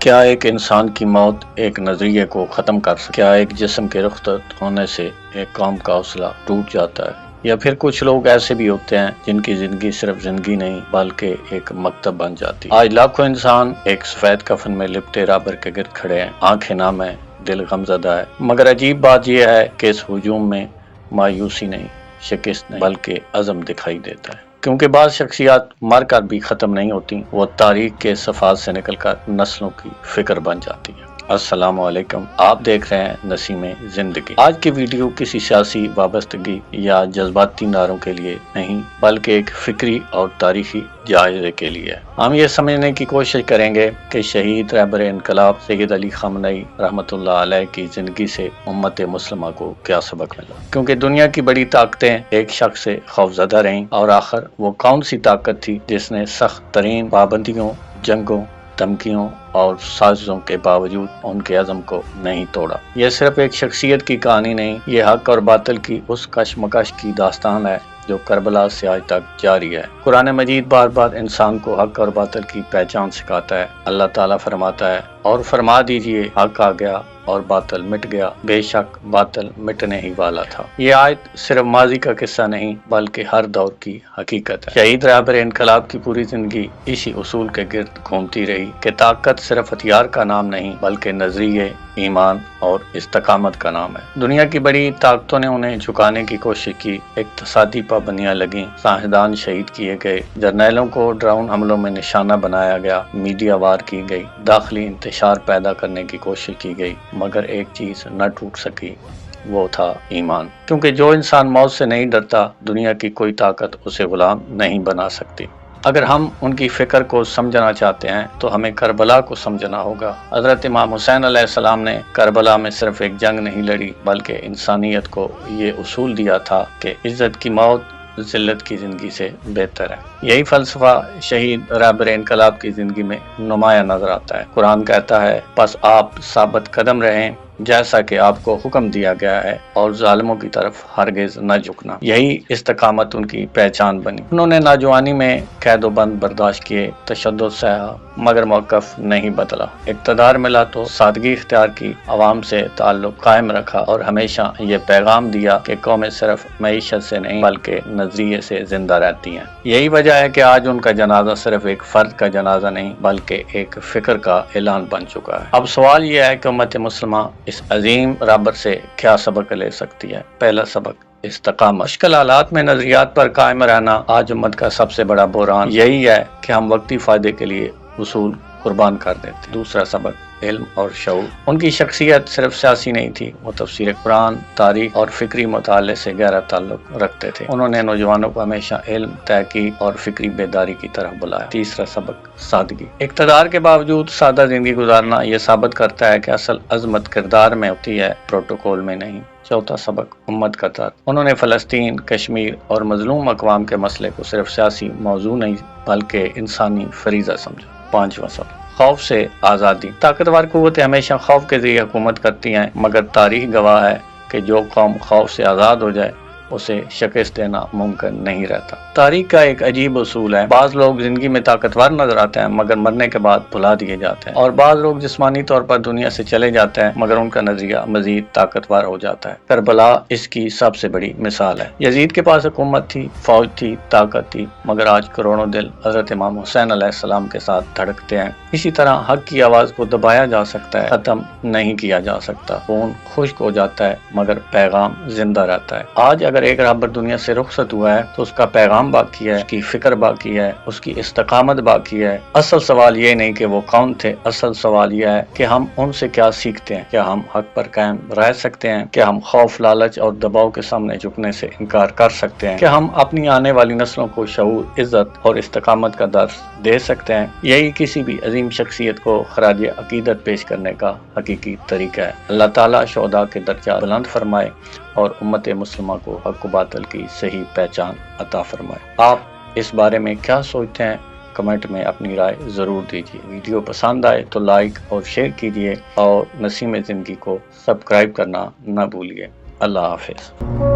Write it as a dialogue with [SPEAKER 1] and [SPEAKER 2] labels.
[SPEAKER 1] کیا ایک انسان کی موت ایک نظریے کو ختم کر سکتی؟ کیا ایک جسم کے رخصت ہونے سے ایک قوم کا حوصلہ ٹوٹ جاتا ہے؟ یا پھر کچھ لوگ ایسے بھی ہوتے ہیں جن کی زندگی صرف زندگی نہیں بلکہ ایک مکتب بن جاتی ہے۔ آج لاکھوں انسان ایک سفید کفن میں لپٹے رابر کے گرد کھڑے ہیں، آنکھیں نم ہیں، دل غمزدہ ہے، مگر عجیب بات یہ ہے کہ اس ہجوم میں مایوسی نہیں، شکست نہیں، بلکہ عزم دکھائی دیتا ہے، کیونکہ بعض شخصیات مر کر بھی ختم نہیں ہوتی، وہ تاریخ کے صفحات سے نکل کر نسلوں کی فکر بن جاتی ہے۔ السلام علیکم، آپ دیکھ رہے ہیں نسیم زندگی۔ آج کی ویڈیو کسی سیاسی وابستگی یا جذباتی نعروں کے لیے نہیں بلکہ ایک فکری اور تاریخی جائزے کے لیے ہے۔ ہم یہ سمجھنے کی کوشش کریں گے کہ شہید رہبر انقلاب سید علی خامنئی رحمۃ اللہ علیہ کی زندگی سے امت مسلمہ کو کیا سبق ملا، کیونکہ دنیا کی بڑی طاقتیں ایک شخص سے خوفزدہ رہیں، اور آخر وہ کون سی طاقت تھی جس نے سخت ترین پابندیوں، جنگوں، دھمکیوں اور سازشوں کے باوجود ان کے عزم کو نہیں توڑا۔ یہ صرف ایک شخصیت کی کہانی نہیں، یہ حق اور باطل کی اس کشمکش کی داستان ہے جو کربلا سے آج تک جاری ہے۔ قرآن مجید بار بار انسان کو حق اور باطل کی پہچان سکھاتا ہے۔ اللہ تعالیٰ فرماتا ہے، اور فرما دیجئے حق آ گیا اور باطل مٹ گیا، بے شک باطل مٹنے ہی والا تھا۔ یہ آیت صرف ماضی کا قصہ نہیں بلکہ ہر دور کی حقیقت ہے۔ شہید رہبر انقلاب کی پوری زندگی اسی اصول کے گرد گھومتی رہی کہ طاقت صرف ہتھیار کا نام نہیں بلکہ نظریے، ایمان اور استقامت کا نام ہے۔ دنیا کی بڑی طاقتوں نے انہیں جھکانے کی کوشش کی، اقتصادی پابندیاں لگیں، سائنسدان شہید کیے گئے، جرنیلوں کو ڈرون حملوں میں نشانہ بنایا گیا، میڈیا وار کی گئی، داخلی انتشار پیدا کرنے کی کوشش کی گئی، مگر ایک چیز نہ ٹوٹ سکی، وہ تھا ایمان، کیونکہ جو انسان موت سے نہیں ڈرتا، دنیا کی کوئی طاقت اسے غلام نہیں بنا سکتی۔ اگر ہم ان کی فکر کو سمجھنا چاہتے ہیں تو ہمیں کربلا کو سمجھنا ہوگا۔ حضرت امام حسین علیہ السلام نے کربلا میں صرف ایک جنگ نہیں لڑی بلکہ انسانیت کو یہ اصول دیا تھا کہ عزت کی موت ذلت کی زندگی سے بہتر ہے۔ یہی فلسفہ شہید رہبر انقلاب کی زندگی میں نمایاں نظر آتا ہے۔ قرآن کہتا ہے، پس آپ ثابت قدم رہیں جیسا کہ آپ کو حکم دیا گیا ہے، اور ظالموں کی طرف ہرگز نہ جھکنا۔ یہی استقامت ان کی پہچان بنی۔ انہوں نے نوجوانی میں قید و بند برداشت کیے، تشدد سہا، مگر موقف نہیں بدلا۔ اقتدار ملا تو سادگی اختیار کی، عوام سے تعلق قائم رکھا اور ہمیشہ یہ پیغام دیا کہ قومیں صرف معیشت سے نہیں بلکہ نظریے سے زندہ رہتی ہیں۔ یہی وجہ ہے کہ آج ان کا جنازہ صرف ایک فرد کا جنازہ نہیں بلکہ ایک فکر کا اعلان بن چکا ہے۔ اب سوال یہ ہے کہ امت مسلمہ اس عظیم رہبر سے کیا سبق لے سکتی ہے؟ پہلا سبق، استقامت۔ مشکل حالات میں نظریات پر قائم رہنا آج امت کا سب سے بڑا بحران یہی ہے کہ ہم وقتی فائدے کے لیے اصول قربان کر دیتے ہیں۔ دوسرا سبق، علم اور شعور۔ ان کی شخصیت صرف سیاسی نہیں تھی، وہ تفسیر قرآن، تاریخ اور فکری مطالعے سے گہرا تعلق رکھتے تھے۔ انہوں نے نوجوانوں کو ہمیشہ علم، تحقیق اور فکری بیداری کی طرف بلایا۔ تیسرا سبق، سادگی۔ اقتدار کے باوجود سادہ زندگی گزارنا یہ ثابت کرتا ہے کہ اصل عظمت کردار میں ہوتی ہے، پروٹوکول میں نہیں۔ چوتھا سبق، امت کا درد۔ انہوں نے فلسطین، کشمیر اور مظلوم اقوام کے مسئلے کو صرف سیاسی موضوع نہیں بلکہ انسانی فریضہ سمجھا۔ پانچواں سبق، خوف سے آزادی۔ طاقتور قوتیں ہمیشہ خوف کے ذریعے حکومت کرتی ہیں، مگر تاریخ گواہ ہے کہ جو قوم خوف سے آزاد ہو جائے اسے شکست دینا ممکن نہیں رہتا۔ تاریخ کا ایک عجیب اصول ہے، بعض لوگ زندگی میں طاقتور نظر آتے ہیں مگر مرنے کے بعد بھلا دیے جاتے ہیں، اور بعض لوگ جسمانی طور پر دنیا سے چلے جاتے ہیں مگر ان کا نظریہ مزید طاقتور ہو جاتا ہے۔ کربلا اس کی سب سے بڑی مثال ہے۔ یزید کے پاس حکومت تھی، فوج تھی، طاقت تھی، مگر آج کروڑوں دل حضرت امام حسین علیہ السلام کے ساتھ دھڑکتے ہیں۔ اسی طرح حق کی آواز کو دبایا جا سکتا ہے، ختم نہیں کیا جا سکتا۔ خون خشک ہو جاتا ہے مگر پیغام زندہ رہتا ہے۔ آج اگر ایک رہبر دنیا سے رخصت ہوا ہے تو اس کا پیغام باقی ہے، اس کی فکر باقی ہے، اس کی استقامت باقی ہے۔ اصل سوال یہ نہیں کہ وہ کون تھے، اصل سوال یہ ہے کہ ہم ان سے کیا سیکھتے ہیں۔ کیا ہم حق پر قائم رہ سکتے ہیں؟ کیا ہم خوف، لالچ اور دباؤ کے سامنے جھکنے سے انکار کر سکتے ہیں؟ کیا ہم اپنی آنے والی نسلوں کو شعور، عزت اور استقامت کا درس دے سکتے ہیں؟ یہی کسی بھی عظیم شخصیت کو خراج عقیدت پیش کرنے کا حقیقی طریقہ ہے۔ اللہ تعالیٰ شہداء کے درجات بلند فرمائے اور امت مسلمہ کو حق و باطل کی صحیح پہچان عطا فرمائے۔ آپ اس بارے میں کیا سوچتے ہیں؟ کمنٹ میں اپنی رائے ضرور دیجیے۔ ویڈیو پسند آئے تو لائک اور شیئر کیجیے اور نسیم زندگی کو سبسکرائب کرنا نہ بھولیے۔ اللہ حافظ۔